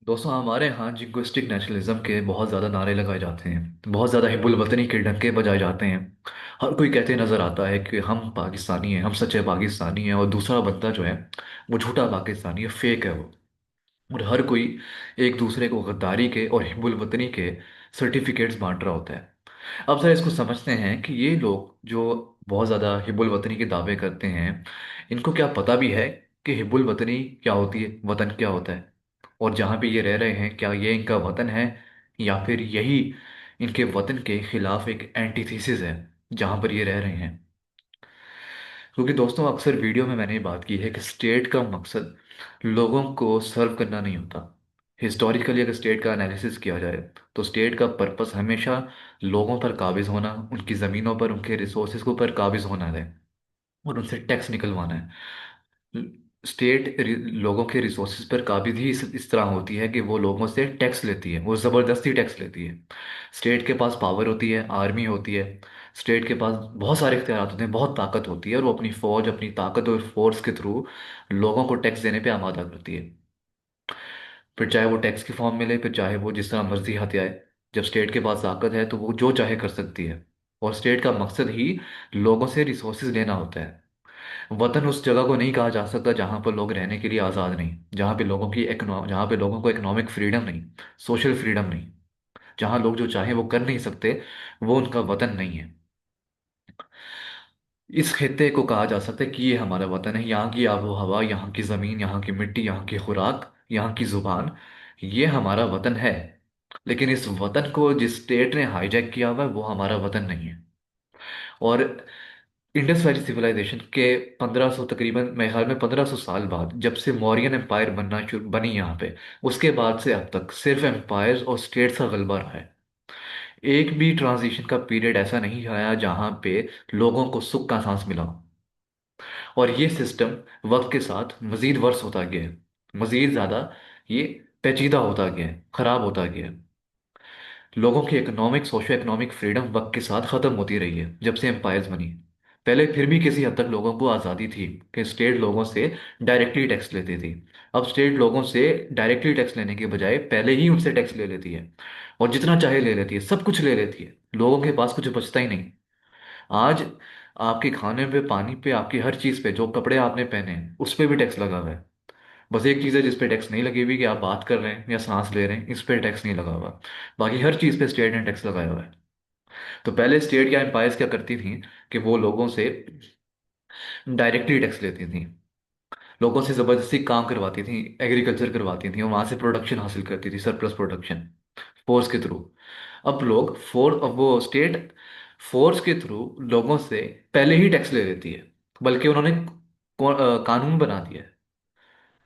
दोस्तों, हमारे यहाँ जिंगोइस्टिक नेशनलिज्म के बहुत ज़्यादा नारे लगाए जाते हैं। बहुत ज़्यादा हिब्बुल वतनी के डंके बजाए जाते हैं। हर कोई कहते नज़र आता है कि हम पाकिस्तानी हैं, हम सच्चे पाकिस्तानी हैं, और दूसरा बंदा जो है वो झूठा पाकिस्तानी है, फेक है वो। और हर कोई एक दूसरे को गद्दारी के और हिब्बुल वतनी के सर्टिफिकेट्स बांट रहा होता है। अब जरा इसको समझते हैं कि ये लोग जो बहुत ज़्यादा हिब्बुल वतनी के दावे करते हैं, इनको क्या पता भी है कि हिब्बुल वतनी क्या होती है, वतन क्या होता है, और जहाँ पे ये रह रहे हैं क्या ये इनका वतन है, या फिर यही इनके वतन के खिलाफ एक एंटीथीसिस है जहाँ पर ये रह रहे हैं। क्योंकि दोस्तों, अक्सर वीडियो में मैंने ये बात की है कि स्टेट का मकसद लोगों को सर्व करना नहीं होता। हिस्टोरिकली अगर स्टेट का एनालिसिस किया जाए तो स्टेट का पर्पस हमेशा लोगों पर काबिज होना, उनकी ज़मीनों पर, उनके रिसोर्सेज को पर काबिज होना है, और उनसे टैक्स निकलवाना है। स्टेट लोगों के रिसोर्सेज पर काबिज ही इस तरह होती है कि वो लोगों से टैक्स लेती है, वो ज़बरदस्ती टैक्स लेती है। स्टेट के पास पावर होती है, आर्मी होती है। स्टेट के पास बहुत सारे इख्तियार होते हैं, बहुत ताकत होती है, और वो अपनी फौज, अपनी ताकत और फोर्स के थ्रू लोगों को टैक्स देने पे आमादा करती है। फिर चाहे वो टैक्स की फॉर्म मिले, फिर चाहे वो जिस तरह मर्जी हथियाए। जब स्टेट के पास ताकत है तो वो जो चाहे कर सकती है। और स्टेट का मकसद ही लोगों से रिसोर्सेज लेना होता है। वतन उस जगह को नहीं कहा जा सकता जहां पर लोग रहने के लिए आज़ाद नहीं, जहां पे लोगों को इकोनॉमिक फ्रीडम नहीं, सोशल फ्रीडम नहीं, जहां लोग जो चाहे वो कर नहीं सकते, वो उनका वतन नहीं है। इस खित्ते को कहा जा सकता है कि ये हमारा वतन है। यहाँ की आबो हवा, यहाँ की ज़मीन, यहाँ की मिट्टी, यहाँ की खुराक, यहाँ की ज़ुबान, ये हमारा वतन है। लेकिन इस वतन को जिस स्टेट ने हाईजैक किया हुआ है वो हमारा वतन नहीं है। और इंडस वैली सिविलाइजेशन के 1500, तकरीबन मेरे ख्याल में 1500 साल बाद, जब से मौर्यन एम्पायर बनी यहाँ पे, उसके बाद से अब तक सिर्फ एम्पायर्स और स्टेट्स का गलबा रहा है। एक भी ट्रांजिशन का पीरियड ऐसा नहीं आया जहाँ पे लोगों को सुख का सांस मिला हो। और ये सिस्टम वक्त के साथ मजीद वर्स होता गया है, मजीद ज़्यादा ये पेचीदा होता गया है, खराब होता गया है। लोगों की इकोनॉमिक, सोशो इकोनॉमिक फ्रीडम वक्त के साथ ख़त्म होती रही है जब से एम्पायर्स बनी। पहले फिर भी किसी हद तक लोगों को आज़ादी थी कि स्टेट लोगों से डायरेक्टली टैक्स लेती थी। अब स्टेट लोगों से डायरेक्टली टैक्स लेने के बजाय पहले ही उनसे टैक्स ले लेती है, और जितना चाहे ले लेती है, सब कुछ ले लेती है। लोगों के पास कुछ बचता ही नहीं। आज आपके खाने पे, पानी पे, आपकी हर चीज़ पे, जो कपड़े आपने पहने हैं उस पे भी टैक्स लगा हुआ है। बस एक चीज़ है जिस पे टैक्स नहीं लगी हुई, कि आप बात कर रहे हैं या सांस ले रहे हैं, इस पे टैक्स नहीं लगा हुआ। बाकी हर चीज़ पे स्टेट ने टैक्स लगाया हुआ है। तो पहले स्टेट या एम्पायर्स क्या करती थी कि वो लोगों से डायरेक्टली टैक्स लेती थी, लोगों से ज़बरदस्ती काम करवाती थी, एग्रीकल्चर करवाती थी, और वहाँ से प्रोडक्शन हासिल करती थी, सरप्लस प्रोडक्शन, फोर्स के थ्रू। अब वो स्टेट फोर्स के थ्रू लोगों से पहले ही टैक्स ले लेती है। बल्कि उन्होंने कानून बना दिया है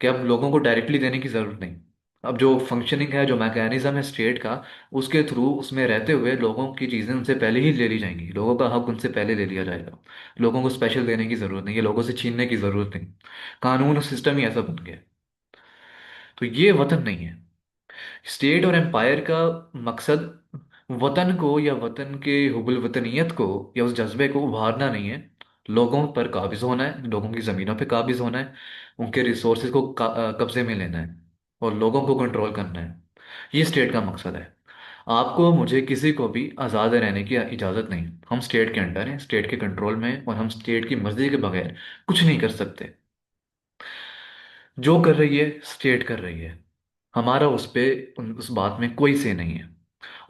कि अब लोगों को डायरेक्टली देने की ज़रूरत नहीं। अब जो फंक्शनिंग है, जो मैकेनिज्म है स्टेट का, उसके थ्रू, उसमें रहते हुए लोगों की चीज़ें उनसे पहले ही ले ली जाएंगी, लोगों का हक उनसे पहले ले लिया जाएगा। लोगों को स्पेशल देने की ज़रूरत नहीं है, लोगों से छीनने की ज़रूरत नहीं। कानून और सिस्टम ही ऐसा बन गया। तो ये वतन नहीं है। स्टेट और एम्पायर का मकसद वतन को, या वतन के हुबुल वतनीयत को, या उस जज्बे को उभारना नहीं है। लोगों पर काबिज होना है, लोगों की ज़मीनों पे काबिज होना है, उनके रिसोर्सेज को कब्जे में लेना है, और लोगों को कंट्रोल करना है। ये स्टेट का मकसद है। आपको, मुझे, किसी को भी आज़ाद रहने की इजाज़त नहीं। हम स्टेट के अंडर हैं, स्टेट के कंट्रोल में हैं, और हम स्टेट की मर्जी के बगैर कुछ नहीं कर सकते। जो कर रही है स्टेट कर रही है, हमारा उस पे, उस बात में कोई से नहीं है।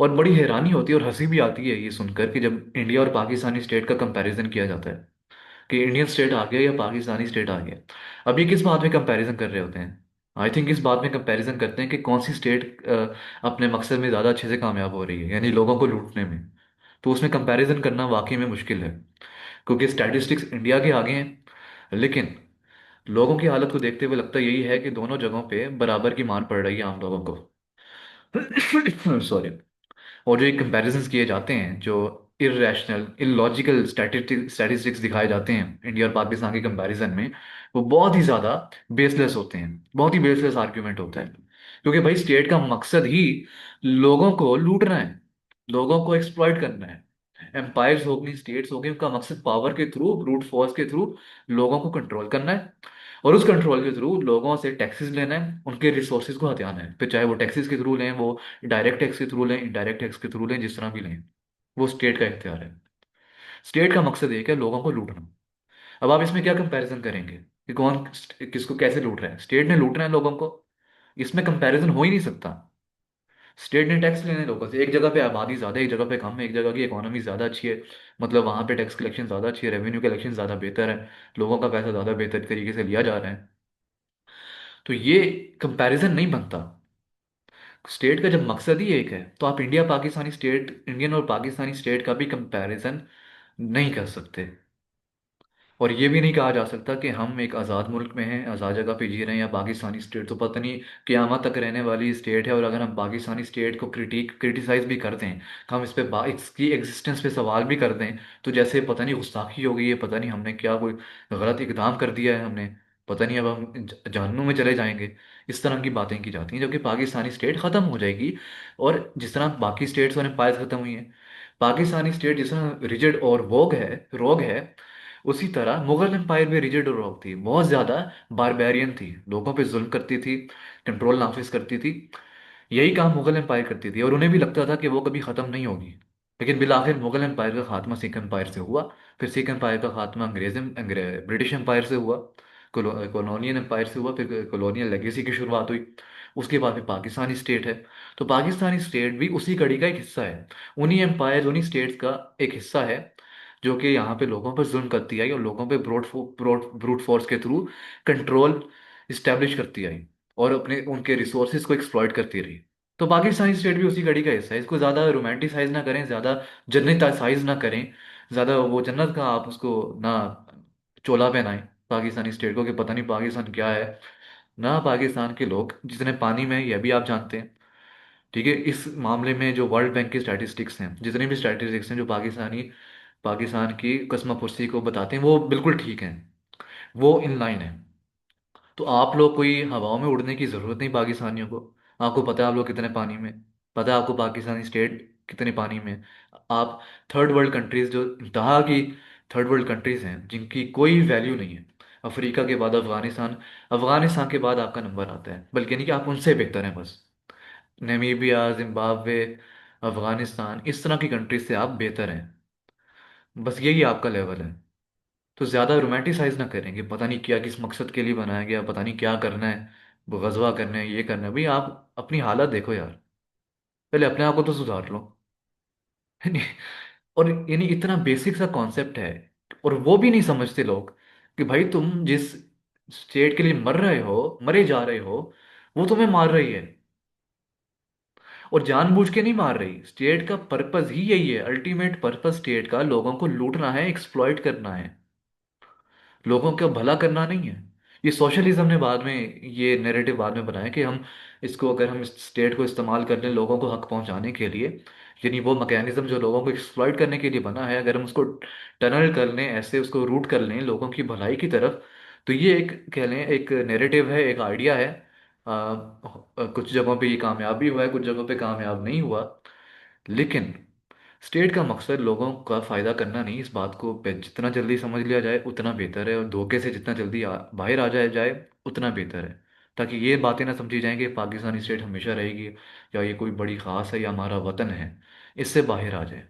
और बड़ी हैरानी होती है और हंसी भी आती है ये सुनकर कि जब इंडिया और पाकिस्तानी स्टेट का कंपैरिजन किया जाता है कि इंडियन स्टेट आ गया या पाकिस्तानी स्टेट आ गया। अब ये किस बात में कंपैरिजन कर रहे होते हैं? आई थिंक इस बात में कंपैरिजन करते हैं कि कौन सी स्टेट अपने मकसद में ज़्यादा अच्छे से कामयाब हो रही है, यानी लोगों को लूटने में। तो उसमें कंपैरिजन करना वाकई में मुश्किल है, क्योंकि स्टैटिस्टिक्स इंडिया के आगे हैं। लेकिन लोगों की हालत को देखते हुए लगता यही है कि दोनों जगहों पे बराबर की मार पड़ रही है आम लोगों को। सॉरी। और जो एक कंपैरिजंस किए जाते हैं, जो इररेशनल, इलॉजिकल स्टैटिस्टिक्स दिखाए जाते हैं इंडिया और पाकिस्तान के कंपैरिजन में, वो बहुत ही ज़्यादा बेसलेस होते हैं। बहुत ही बेसलेस आर्ग्यूमेंट होता है। क्योंकि भाई स्टेट का मकसद ही लोगों को लूटना है, लोगों को एक्सप्लॉइट करना है। एम्पायर्स हो गई, स्टेट्स हो गई, उनका मकसद पावर के थ्रू, ब्रूट फोर्स के थ्रू लोगों को कंट्रोल करना है। और उस कंट्रोल के थ्रू लोगों से टैक्सेस लेना है, उनके रिसोर्सेज को हथियाना है। फिर चाहे वो टैक्सेस के थ्रू लें, वो डायरेक्ट टैक्स के थ्रू लें, इनडायरेक्ट टैक्स के थ्रू लें, जिस तरह भी लें, वो स्टेट का इख्तियार है। स्टेट का मकसद एक है, लोगों को लूटना। अब आप इसमें क्या कंपैरिजन करेंगे कि कौन किसको कैसे लूट रहा है? स्टेट ने लूटना है लोगों को, इसमें कंपैरिजन हो ही नहीं सकता। स्टेट ने टैक्स लेने हैं लोगों से, एक जगह पे आबादी ज्यादा है, एक जगह पे कम है, एक जगह की इकोनॉमी ज्यादा अच्छी है, मतलब वहां पे टैक्स कलेक्शन ज्यादा अच्छी है, रेवेन्यू कलेक्शन ज्यादा बेहतर है, लोगों का पैसा ज्यादा बेहतर तरीके से लिया जा रहा है। तो ये कंपैरिजन नहीं बनता। स्टेट का जब मकसद ही एक है, तो आप इंडिया पाकिस्तानी स्टेट, इंडियन और पाकिस्तानी स्टेट का भी कंपैरिजन नहीं कर सकते। और ये भी नहीं कहा जा सकता कि हम एक आज़ाद मुल्क में हैं, आज़ाद जगह पे जी रहे हैं, या पाकिस्तानी स्टेट तो पता नहीं क़यामत तक रहने वाली स्टेट है। और अगर हम पाकिस्तानी स्टेट को क्रिटिसाइज़ भी करते हैं, हम इस पे इसकी एग्जिस्टेंस पे सवाल भी कर दें, तो जैसे पता नहीं गुस्ताखी हो गई है, पता नहीं हमने क्या कोई गलत इकदाम कर दिया है हमने, पता नहीं अब हम जहन्नुम में चले जाएंगे। इस तरह की बातें की जाती हैं, जबकि पाकिस्तानी स्टेट ख़त्म हो जाएगी। और जिस तरह बाकी स्टेट्स और एम्पायर ख़त्म हुई हैं, पाकिस्तानी स्टेट जिस तरह रिजिड और रोग है, उसी तरह मुगल एम्पायर भी रिजिड और रॉक थी, बहुत ज़्यादा बारबेरियन थी, लोगों पे जुल्म करती थी, कंट्रोल नाफिज करती थी। यही काम मुगल एम्पायर करती थी, और उन्हें भी लगता था कि वो कभी ख़त्म नहीं होगी। लेकिन बिलाखिर मुगल एम्पायर का खात्मा सिख एम्पायर से हुआ, फिर सिख एम्पायर का खात्मा ब्रिटिश एम्पायर से हुआ, कॉलोनियल एम्पायर से हुआ, फिर कॉलोनियल लेगेसी की शुरुआत हुई। उसके बाद फिर पाकिस्तानी स्टेट है। तो पाकिस्तानी स्टेट भी उसी कड़ी का एक हिस्सा है, उन्हीं एम्पायर, उन्हीं स्टेट्स का एक हिस्सा है, जो कि यहाँ पे लोगों पर जुल्म करती आई, और लोगों पे ब्रूट फोर्स के थ्रू कंट्रोल इस्टेब्लिश करती आई, और अपने उनके रिसोर्सेज को एक्सप्लॉइट करती रही। तो पाकिस्तानी स्टेट भी उसी कड़ी का हिस्सा है। इसको ज़्यादा रोमांटिसाइज ना करें, ज़्यादा जन्नताइज ना करें, ज़्यादा वो जन्नत का आप उसको ना चोला पहनाएं पाकिस्तानी स्टेट को, कि पता नहीं पाकिस्तान क्या है। ना पाकिस्तान के लोग जितने पानी में हैं, यह भी आप जानते हैं। ठीक है, इस मामले में जो वर्ल्ड बैंक की स्टैटिस्टिक्स हैं, जितने भी स्टैटिस्टिक्स हैं जो पाकिस्तान की कस्मापुरसी को बताते हैं, वो बिल्कुल ठीक हैं, वो इन लाइन है। तो आप लोग कोई हवाओं में उड़ने की ज़रूरत नहीं पाकिस्तानियों को। आपको पता है आप लोग कितने पानी में, पता है आपको पाकिस्तानी स्टेट कितने पानी में। आप थर्ड वर्ल्ड कंट्रीज़, जो इंतहा की थर्ड वर्ल्ड कंट्रीज़ हैं, जिनकी कोई वैल्यू नहीं है, अफ्रीका के बाद अफगानिस्तान, अफगानिस्तान के बाद आपका नंबर आता है, बल्कि नहीं कि आप उनसे बेहतर हैं बस। नमीबिया, जिम्बाब्वे, अफगानिस्तान, इस तरह की कंट्रीज से आप बेहतर हैं, बस यही आपका लेवल है। तो ज़्यादा रोमांटिसाइज ना करेंगे, पता नहीं क्या किस मकसद के लिए बनाया गया, पता नहीं क्या करना है, वो गजवा करना है, ये करना है। भाई आप अपनी हालत देखो यार, पहले अपने आप को तो सुधार लो। है नहीं? और यानी इतना बेसिक सा कॉन्सेप्ट है, और वो भी नहीं समझते लोग, कि भाई तुम जिस स्टेट के लिए मर रहे हो, मरे जा रहे हो, वो तुम्हें मार रही है, और जानबूझ के नहीं मार रही। स्टेट का पर्पस ही यही है, अल्टीमेट पर्पस स्टेट का लोगों को लूटना है, एक्सप्लॉइट करना है, लोगों का भला करना नहीं है। ये सोशलिज्म ने बाद में ये नैरेटिव बाद में बनाया कि हम इसको, अगर हम इस स्टेट को इस्तेमाल कर लें लोगों को हक पहुंचाने के लिए, यानी वो मैकेनिज्म जो लोगों को एक्सप्लॉइट करने के लिए बना है, अगर हम उसको टनल कर लें, ऐसे उसको रूट कर लें लोगों की भलाई की तरफ, तो ये एक कह लें एक नैरेटिव है, एक आइडिया है। कुछ जगहों पे ये कामयाब भी हुआ है, कुछ जगहों पे कामयाब नहीं हुआ। लेकिन स्टेट का मकसद लोगों का फायदा करना नहीं, इस बात को जितना जल्दी समझ लिया जाए उतना बेहतर है, और धोखे से जितना जल्दी बाहर आ जाए उतना बेहतर है, ताकि ये बातें ना समझी जाएं कि पाकिस्तानी स्टेट हमेशा रहेगी, या ये कोई बड़ी ख़ास है, या हमारा वतन है। इससे बाहर आ जाए।